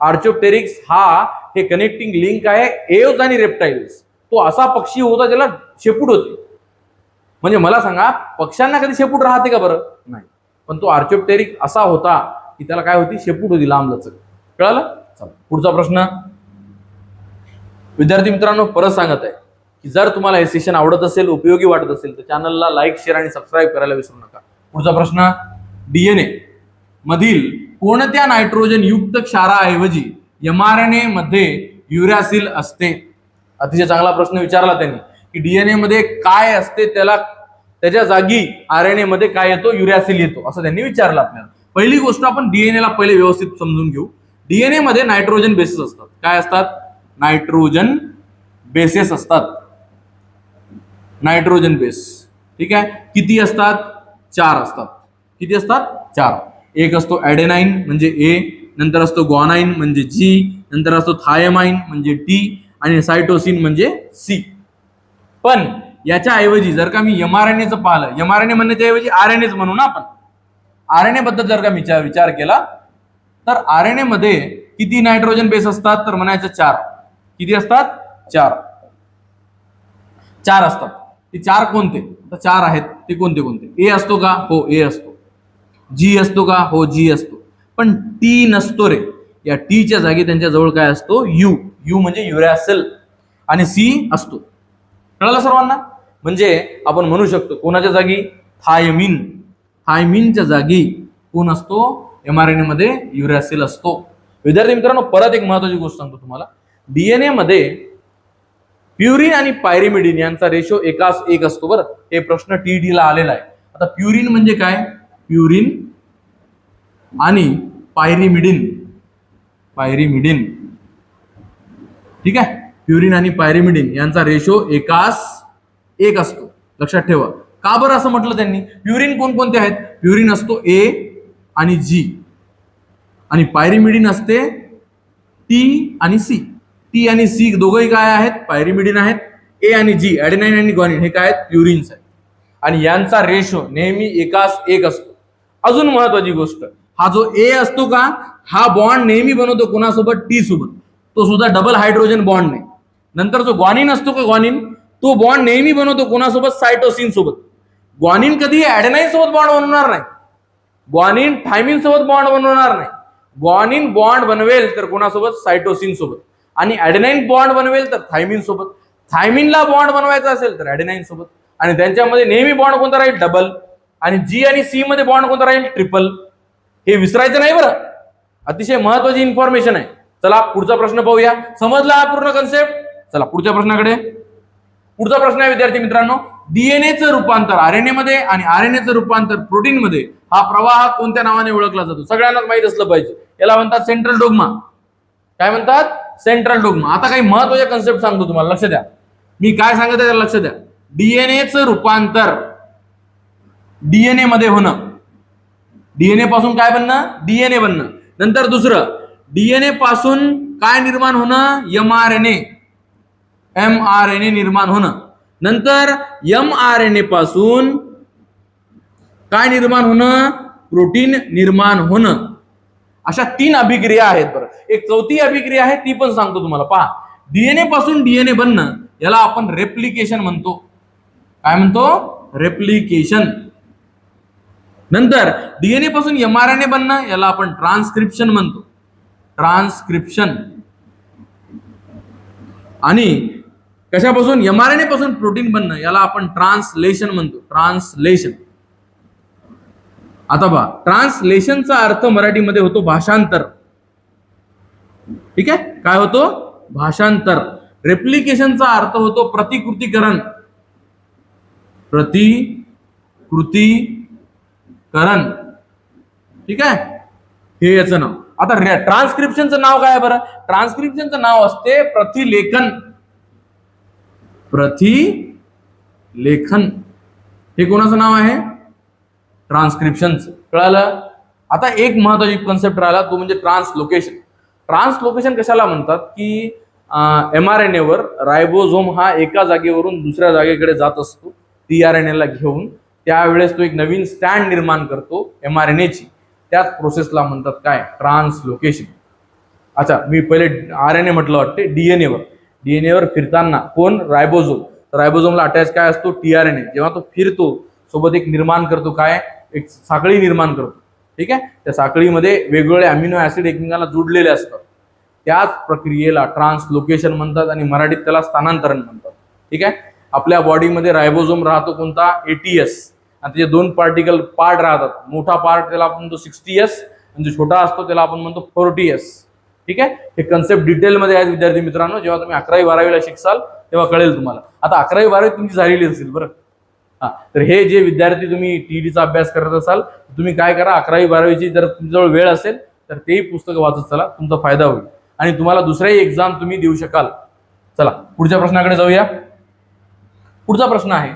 आर्चिओप्टेरिक्स हा हे कनेक्टिंग लिंक आहे एव्स आणि रेप्टाइल्स. तो असा पक्षी होता ज्याला शेपूट होते. म्हणजे मला सांगा, पक्ष्यांना कधी शेपूट राहते का? बरं नाही. पण तो आर्चिओप्टेरिक असा होता की त्याला काय होती? शेपूट होती, लांब लचक. कळलं? चला पुढचा प्रश्न. विद्यार्थी मित्रांनो, परत सांगत आहे की जर तुम्हाला हे सेशन आवडत असेल, उपयोगी वाटत असेल तर चॅनलला लाईक, शेअर आणि सबस्क्राईब करायला विसरू नका. पुढचा प्रश्न, डीएनए मधील कोणत्या नायट्रोजन युक्त क्षाराऐवजी mRNA मध्ये युरॅसिल असते? अतिशय चांगला प्रश्न विचारला त्यांनी की डीएनए मध्ये काय असते, त्याच्या जागी आरएनए मध्ये काय येतो? युरॅसिल येतो, असं त्यांनी विचारलं आपल्याला. पहिली गोष्ट आपण डीएनए ला पहिले व्यवस्थित समजून घेऊ. डीएनए मध्ये नायट्रोजन बेसेस असतात. काय असतात? नायट्रोजन बेसेस असतात. Nitrogen base. ठीक आहे? किती असतात? 4 असतात. किती असतात? 4. एक असतो ॲडेनाइन म्हणजे ए, नंतर असतो ग्वानाइन म्हणजे जी, नंतर असतो थायमाइन म्हणजे टी आणि सायटोसिन म्हणजे सी. पण याच्या ऐवजी जर का मी mRNAचं पाहिलं, mRNA म्हणण्याच्या ऐवजी आरएनएच म्हणू ना आपण. आरएनए बद्दल जर का विचार केला तर आरएनए मध्ये किती नायट्रोजन बेस असतात? तर म्हणायचं 4. किती असतात? 4 असतात. ते 4 कोणते? आता 4 आहेत ते कोणते कोणते? ए असतो का? हो, ए असतो. जी असतो का? हो, जी असतो. पण टी नसतो रे. या टीच्या जागी त्यांच्या जवळ काय असतो? यू म्हणजे युरॅसिल. आणि सी असतो. कळलं सर्वांना? म्हणजे आपण म्हणू शकतो कोणाच्या जागी? थायमिन. थायमिनच्या जागी कोण असतो? mRNA मध्ये युरॅसिल असतो. विद्यार्थी मित्रांनो, परत एक महत्वाची गोष्ट सांगतो तुम्हाला. डीएनए मध्ये प्युरिन आणि पायरिमिडिन यांचा रेशो 1:1 असतो. बरं, हे प्रश्न टीडी ला आलेला आहे. आता प्युरिन म्हणजे काय? प्युरिन आणि पायरिमिडिन. ठीक आहे? प्युरिन आणि पायरिमिडिन यांचा रेशो 1:1 असतो. लक्षात ठेवा. का बरं असं म्हटलं त्यांनी? प्युरिन कोणकोणते आहेत? प्युरिन असतो ए आणि जी, आणि पायरिमिडिन असते टी आणि सी. टी आणि सी दोघंही काय आहेत? पायरिमिडिन आहेत. ए आणि जी, ॲडेनाइन आणि ग्वानिन, हे काय आहेत? प्युरिन्स आहेत. आणि यांचा रेशो नेहमी 1:1 असतो. अजून महत्वाची गोष्ट, हा जो ए असतो का, हा बॉन्ड नेहमी बनवतो कोणासोबत? टी सोबत. तो सुद्धा डबल हायड्रोजन बॉन्ड नाही. नंतर जो ग्वानिन असतो का, ग्वानिन, तो बॉन्ड नेहमी बनवतो कोणासोबत? सायटोसिन सोबत. ग्वानिन कधी ॲडेनाइन सोबत बॉन्ड बनवणार नाही. ग्वानिन थायमिन सोबत बॉन्ड बनवणार नाही. ग्वानिन बॉन्ड बनवेल तर कोणासोबत? सायटोसिन सोबत. आणि ॲडेनाइन बॉन्ड बनवेल तर थायमिन सोबत. थायमिनला बॉन्ड बनवायचा असेल तर ॲडेनाइन सोबत. आणि त्यांच्यामध्ये नेहमी बॉन्ड कोणता राहील? डबल. आणि जी आणि सी मध्ये बॉन्ड कोणता राहील? ट्रिपल. हे विसरायचं नाही बरं. अतिशय महत्वाची इन्फॉर्मेशन आहे. चला पुढचा प्रश्न पाहूया. समजला हा पूर्ण कन्सेप्ट? चला पुढच्या प्रश्नाकडे. पुढचा प्रश्न आहे विद्यार्थी मित्रांनो, डीएनएचं रूपांतर आरएनए मध्ये आणि आरएनएचं रूपांतर प्रोटीन मध्ये हा प्रवाह कोणत्या नावाने ओळखला जातो? सगळ्यांनाच माहित असलं पाहिजे. याला म्हणतात सेंट्रल डोग्मा. काय म्हणतात? Central dogma. आता काही महत्वाचे कन्सेप्ट सांगतो तुम्हाला, लक्ष द्या. मी काय सांगत आहे त्याला लक्ष द्या. डीएनएचं रूपांतर डीएनए मध्ये होणं, डीएनए पासून काय बनणं? डीएनए बनणं. नंतर दुसरं, डीएनए पासून काय निर्माण होणं? एमआरएनए, एमआरएनए निर्माण होणं. नंतर एमआरएनए पासून काय निर्माण होणं? प्रोटीन निर्माण होणं. अशा 3 अभिक्रिया आहेत. बरं, एक चौथी अभिक्रिया आहे, ती पण सांगतो तुम्हाला. पहा, डीएनए पासून डीएनए बनणं याला आपण रेप्लिकेशन म्हणतो. काय म्हणतो? रेप्लिकेशन. नंतर डीएनए पासून एमआरएनए बनणं याला आपण ट्रान्सक्रिप्शन म्हणतो. ट्रान्सक्रिप्शन. आणि कशापासून? एमआरएनए पासून प्रोटीन बनणं याला आपण ट्रान्सलेशन म्हणतो. ट्रान्सलेशन. आता पहा, ट्रान्सलेशनचा अर्थ मराठीमध्ये होतो भाषांतर. ठीक आहे, काय होतो? भाषांतर. रेप्लिकेशनचा अर्थ होतो प्रतिकृतीकरण. प्रतिकृतीकरण. ठीक आहे, हे याचं नाव. आता ट्रान्सक्रिप्शनचं नाव काय आहे बरं? ट्रान्सक्रिप्शनचं नाव असते प्रतिलेखन. प्रतिलेखन हे कोणाचं नाव आहे? ट्रान्सक्रिप्शनचं. कळालं? आता एक महत्वाची कन्सेप्ट राहिला, तो म्हणजे ट्रान्सलोकेशन. ट्रान्सलोकेशन कशाला म्हणतात? की एमआरएनए वर रायबोझोम हा एका जागेवरून दुसऱ्या जागेकडे जात असतो टीआरएनए ला घेऊन. त्यावेळेस तो एक नवीन स्टँड निर्माण करतो एमआरएनएची. त्याच प्रोसेसला म्हणतात काय? ट्रान्सलोकेशन. अच्छा, मी पहिले आरएनए म्हटलं वाटते. डीएनए वर फिरताना कोण? रायबोझोम. रायबोझोमला अटॅच काय असतो? टीआरएनए. जेव्हा तो फिरतो सोबत एक निर्माण करतो, काय? एक साखळी निर्माण करतो. ठीक आहे, त्या साखळीमध्ये वेगवेगळे अमिनो ऍसिड एकमेकांना जोडलेले असतात. त्याच प्रक्रियेला ट्रान्सलोकेशन म्हणतात आणि मराठीत त्याला स्थानांतरण म्हणतात. ठीक आहे, आपल्या बॉडीमध्ये रायबोझोम राहतो कोणता? एटीएस. आणि त्याचे 2 पार्ट राहतात. मोठा पार्ट त्याला आपण म्हणतो 60S आणि जो छोटा असतो त्याला आपण म्हणतो 40S. ठीक आहे, हे कन्सेप्ट डिटेलमध्ये आहेत विद्यार्थी मित्रांनो. जेव्हा तुम्ही 11वी-12वीला शिकसाल तेव्हा कळेल तुम्हाला. आता 11वी-12वी तुमची झालेली असेल बरं. हा, तर हे जे विद्यार्थी तुम्ही टीईटीचा अभ्यास करत असाल, तुम्ही काय करा, 11वी-12वीची जर तुमच्याजवळ वेळ असेल तर तेही पुस्तकं वाचत चला, तुमचा फायदा होईल आणि तुम्हाला दुसऱ्याही एक्झाम तुम्ही देऊ शकाल. चला पुढच्या प्रश्नाकडे जाऊया. पुढचा प्रश्न आहे,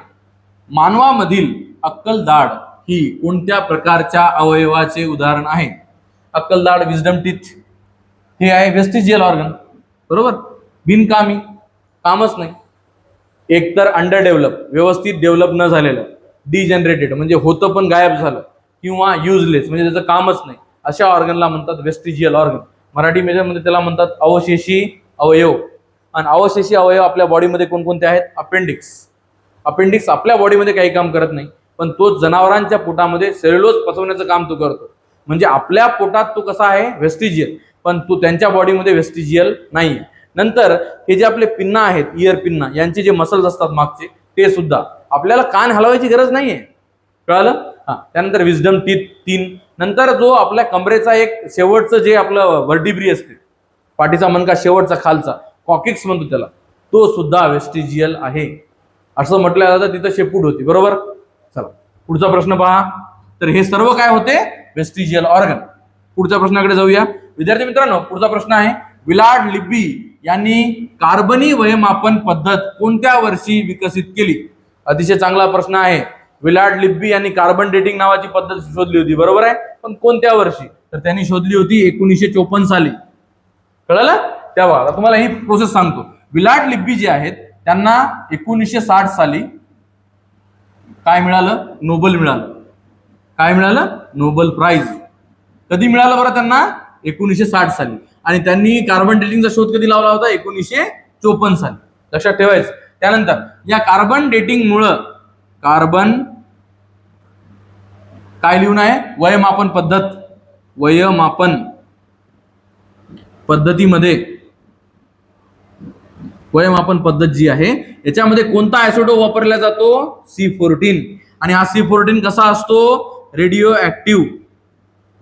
मानवामधील अक्कलदाढ ही कोणत्या प्रकारच्या अवयवाचे उदाहरण आहे? अक्कलदाढ, विजडम टीथ, हे आहे वेस्टिजियल ऑर्गन. बरोबर, बिनकामी, कामच नाही. एकतर अंडर डेव्हलप, व्यवस्थित डेव्हलप न झालेलं, डिजनरेटेड म्हणजे होतं पण गायब झालं, किंवा युजलेस म्हणजे त्याचं कामच नाही, अशा ऑर्गनला म्हणतात वेस्टिजियल ऑर्गन. मराठी मीडियममध्ये त्याला म्हणतात अवशेषी अवयव. आणि अवशेषी अवयव आपल्या बॉडीमध्ये कोणकोणते आहेत? अपेंडिक्स. अपेंडिक्स आपल्या बॉडीमध्ये काही काम करत नाही, पण तो जनावरांच्या पोटामध्ये सेल्युलोज पचवण्याचं काम तो करतो. म्हणजे आपल्या पोटात तो कसा आहे? वेस्टिजियल, पण तो त्यांच्या बॉडीमध्ये वेस्टिजियल नाही. नंतर हे जे आपले पिन्ना आहेत, इयर पिन्ना, यांचे जे मसल्स असतात मागचे, ते सुद्धा आपल्याला कान हलवायची गरज नाहीये. कळालं? हा, त्यानंतर विजडम टीथ 3. नंतर जो आपल्या कमरेचा एक शेवटचं जे आपलं वर्टिब्री असते, पाठीचा मणका शेवटचा खालचा, कॉकिक्स म्हणतो त्याला, तो सुद्धा वेस्टिजियल आहे. असं म्हटलं जातं, तिथं शेपूट होती. बरोबर. चला पुढचा प्रश्न पहा. तर हे सर्व काय होते? Vestigial organ. पुढच्या प्रश्नाकडे जाऊया विद्यार्थी मित्रांनो. पुढचा प्रश्न आहे, विलार्ड लिब्बी यांनी कार्बनी वयमापन पद्धत कोणत्या वर्षी विकसित केली? अतिशय चांगला प्रश्न आहे. विलार्ड लिब्बी यांनी कार्बन डेटिंग नावाची पद्धत शोधली होती. बरोबर आहे, पण कोणत्या वर्षी? तर त्यांनी शोधली होती 1954 साली. कळलं? तेव्हा तुम्हाला ही प्रोसेस सांगतो. विलार्ड लिब्बी जे आहेत त्यांना 1960 साली काय मिळालं? नोबेल मिळालं. काय मिळालं? Nobel prize. कधी मिळालं बरं त्यांना? 1960 साली. आणि त्यांनी कार्बन डेटिंगचा शोध कधी लावला होता? 1954 साली. लक्षात ठेवायचं. त्यानंतर या कार्बन डेटिंग मुळे कार्बन काय लिहून आहे? वयमापन पद्धत. वयमापन पद्धतीमध्ये वयमापन पद्धत जी आहे याच्यामध्ये कोणता आयसोटोप वापरला जातो? C14. आणि हा C14 कसा असतो? Radio active.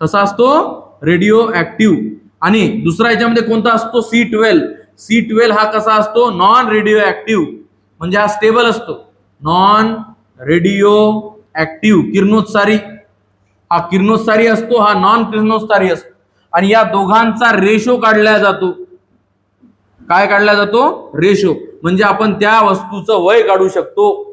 कसा असतो? Radio active. आणि दुसरा याच्यामध्ये कोणता असतो? C12. C12 हा कसा असतो? नॉन रेडिओ ऍक्टिव्ह, म्हणजे हा स्टेबल असतो. नॉन रेडिओ ऍक्टिव्ह किरणोत्सारी, हा किरणोत्सारी असतो, हा नॉन किरणोत्सारी असतो. आणि या दोघांचा रेशो काढला जातो. काय काढला जातो? रेशो. म्हणजे आपण त्या वस्तूचं वय काढू शकतो.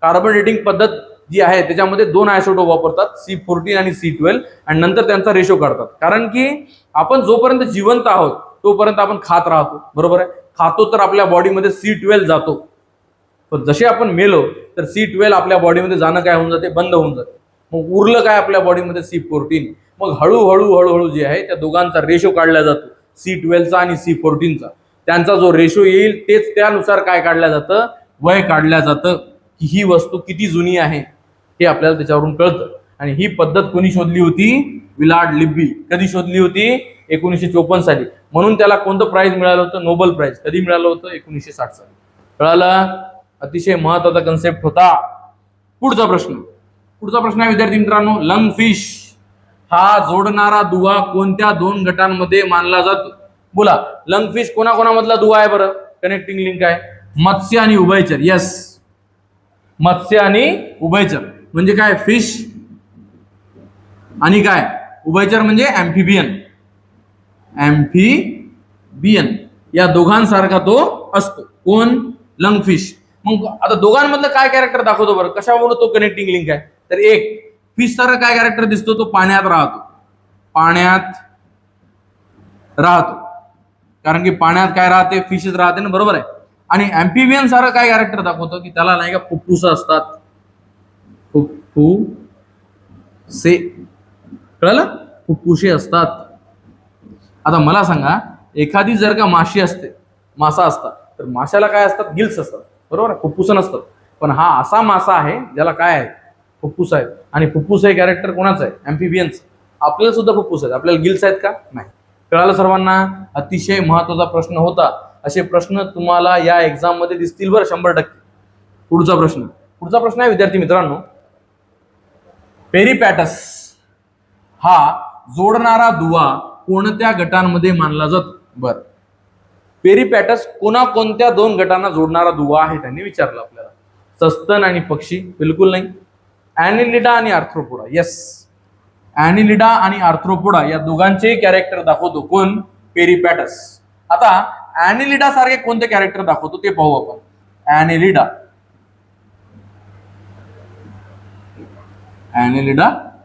कार्बन डेटिंग पद्धत जी आहे त्याच्यामध्ये दोन आयसोटोप वापरतात, C14 आणि C12, आणि नंतर त्यांचा रेशो काढतात. कारण की आपण जोपर्यंत जिवंत आहोत तोपर्यंत आपण खात राहतो, बरोबर आहे. खातो तर आपल्या बॉडीमध्ये C12 जातो, पण जसे आपण मेलो तर C12 आपल्या बॉडीमध्ये जाणं काय होऊन जाते? बंद होऊन जाते. मग उरलं काय आपल्या बॉडीमध्ये? C14. मग हळूहळू हळूहळू जे आहे त्या दोघांचा रेशो काढला जातो, C12चा आणि C14चा. त्यांचा जो रेशो येईल तेच त्यानुसार काय काढलं जातं? वय काढलं जातं, की ही वस्तू किती जुनी आहे हे आपल्याला त्याच्यावरून कळतं. आणि ही पद्धत कोणी शोधली होती? Willard Libby. कधी शोधली होती? 1954 साली. म्हणून त्याला कोणतं प्राइज मिळालं होतं? Nobel prize. कधी मिळालं होतं? 1960 साली. कळालं? अतिशय महत्वाचा कन्सेप्ट होता. पुढचा प्रश्न आहे विद्यार्थी मित्रांनो, लंग फिश हा जोडणारा दुवा कोणत्या दोन गटांमध्ये मानला जातो? बोला, लंग फिश कोणाकोणामधला दुवा आहे बरं? कनेक्टिंग लिंक आहे. मत्स्य आणि उभयचर. यस, मत्स्य आणि उभयचर. म्हणजे काय? फिश आणि काय? उभयचर म्हणजे ऍम्फिबियन. ऍम्फिबियन या दोघांसारखा तो असतो. कोण? Lung fish. मग आता दोघांमधलं काय कॅरेक्टर दाखवतो बरं? कशामुळे तो कनेक्टिंग लिंक आहे? तर एक, फिश सारखा काय कॅरेक्टर दिसतो? तो पाण्यात राहतो. पाण्यात राहतो, कारण की पाण्यात काय राहते? फिशच राहते ना, बरोबर आहे. आणि ऍम्फिबियन सारखं काय कॅरेक्टर दाखवतो? की त्याला नाही का फुफ्फुस असतात. फुफ्फुसे. कळलं? फुफ्फुसे असतात. आता मला सांगा, एखादी जर का माशी असते, मासा असतात, तर माशाला काय असतात? गिल्स असतात, बरोबर आहे. फुफ्फुस नसतात. पण हा असा मासा आहे ज्याला काय आहे? फुफ्फुस आहे. आणि फुफ्फुस हे कॅरेक्टर कोणाचं आहे? ऍम्फिबियन्स. आपल्याला सुद्धा फुफ्फुस आहेत, आपल्याला गिल्स आहेत का? नाही. कळालं सर्वांना? अतिशय महत्वाचा प्रश्न होता. असे प्रश्न तुम्हाला या एक्झाम मध्ये दिसतील बरं, 100%. पुढचा प्रश्न आहे विद्यार्थी मित्रांनो, पेरिपॅटस हा जोडणारा दुवा कोणत्या गटांमध्ये मानला जातो? बरं, पेरिपॅटस कोणत्या दोन गटांना जोडणारा दुवा आहे त्यांनी विचारलं आपल्याला. सस्तन आणि पक्षी? बिलकुल नाही. ऍनिलिडा आणि आर्थ्रोपोडा? यस, ऍनिलिडा आणि आर्थ्रोपोडा या दोघांचेही कॅरेक्टर दाखवतो. कोण? पेरिपॅटस. आता ऍनिलिडा सारखे कोणते कॅरेक्टर दाखवतो ते पाहू आपण. ऍनिलिडा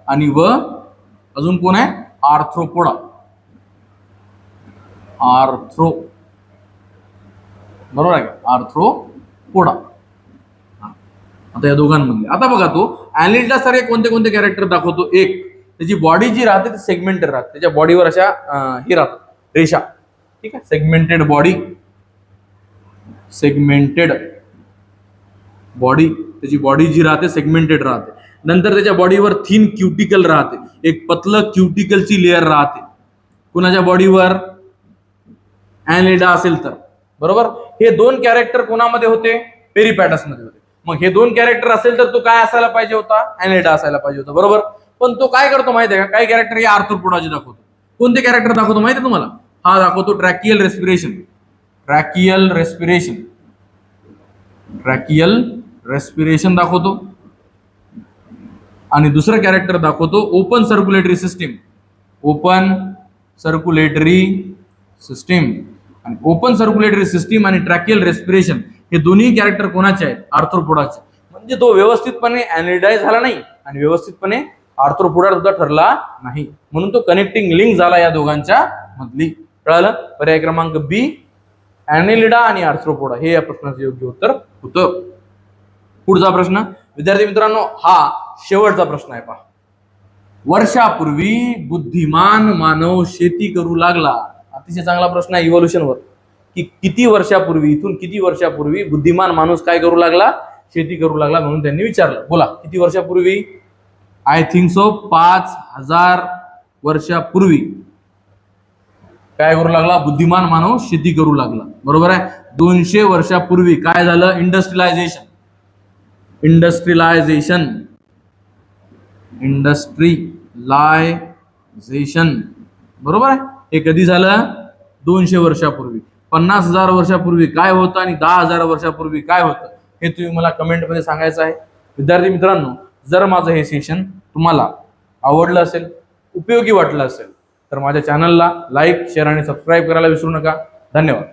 आणि व अजून कोण आहे? आर्थ्रोपोडा. बरोबर आहे का? आर्थ्रोपोडा. आता या दोघांमध्ये आता बघा, तो ऍनिलिडा सारखे कोणते कोणते कॅरेक्टर दाखवतो? एक, त्याची बॉडी जी राहते ती सेगमेंटेड राहते. त्याच्या बॉडीवर अशा हे राहतात, रेषा. ठीक आहे, सेगमेंटेड बॉडी. त्याची बॉडी जी राहते सेगमेंटेड राहते. नंतर त्याच्या बॉडीवर थिन क्युटिकल राहते, एक पतलं क्युटिकलची लेअर राहते. कुणाच्या बॉडीवर? ऍनिलिडा असेल तर, बरोबर. हे दोन कॅरेक्टर कोणामध्ये होते? पेरिपॅटस मध्ये होते. मग हे दोन कॅरेक्टर असेल तर तो काय असायला पाहिजे होता? ऍनिलिडा असायला पाहिजे होता, बरोबर. पण तो काय करतो माहिती आहे का? काही कॅरेक्टर या आर्थ्रोपोडाचे दाखवतो. कोणते कॅरेक्टर दाखवतो माहिती आहे तुम्हाला? हा दाखवतो ट्रॅकियल रेस्पिरेशन दाखवतो. आणि दुसरं कॅरेक्टर दाखवतो ओपन सर्क्युलेटरी सिस्टीम. आणि ओपन सर्क्युलेटरी सिस्टीम आणि ट्रॅकियल रेस्पिरेशन हे दोन्ही कॅरेक्टर कोणाचे आहेत? आर्थ्रोपोडाचे. म्हणजे तो व्यवस्थितपणे ऍनिलिडाइज झाला नाही आणि व्यवस्थितपणे आर्थ्रोपोडा सुद्धा ठरला नाही, म्हणून तो कनेक्टिंग लिंक झाला या दोघांच्या मधली. कळालं? पर्याय क्रमांक बी, ऍनिलिडा आणि आर्थ्रोपोडा हे या प्रश्नाचं योग्य उत्तर होतं. पुढचा प्रश्न विद्यार्थी मित्रांनो, हा शेवटचा प्रश्न आहे पहा. वर्षापूर्वी बुद्धिमान मानव शेती करू लागला. अतिशय चांगला प्रश्न आहे इव्होल्युशनवर, की किती वर्षापूर्वी, इथून किती वर्षापूर्वी बुद्धिमान माणूस काय करू लागला? शेती करू लागला, म्हणून त्यांनी विचारलं. बोला, किती वर्षापूर्वी? आय थिंक सो 5000 वर्षापूर्वी काय करू लागला? बुद्धिमान मानव शेती करू लागला, बरोबर आहे. 200 वर्षापूर्वी काय झालं? इंडस्ट्रिलायझेशन, बरोबर आहे. हे कधी झालं? 200 वर्षापूर्वी. 50,000 वर्षापूर्वी काय होतं आणि 10,000 वर्षापूर्वी काय होतं? हे तुम्ही मला कमेंटमध्ये सांगायचं आहे. विद्यार्थी मित्रांनो, जर माझं हे सेशन तुम्हाला आवडलं असेल, उपयोगी वाटलं असेल, तर माझ्या चॅनलला लाईक, शेअर आणि सबस्क्राईब करायला विसरू नका. धन्यवाद.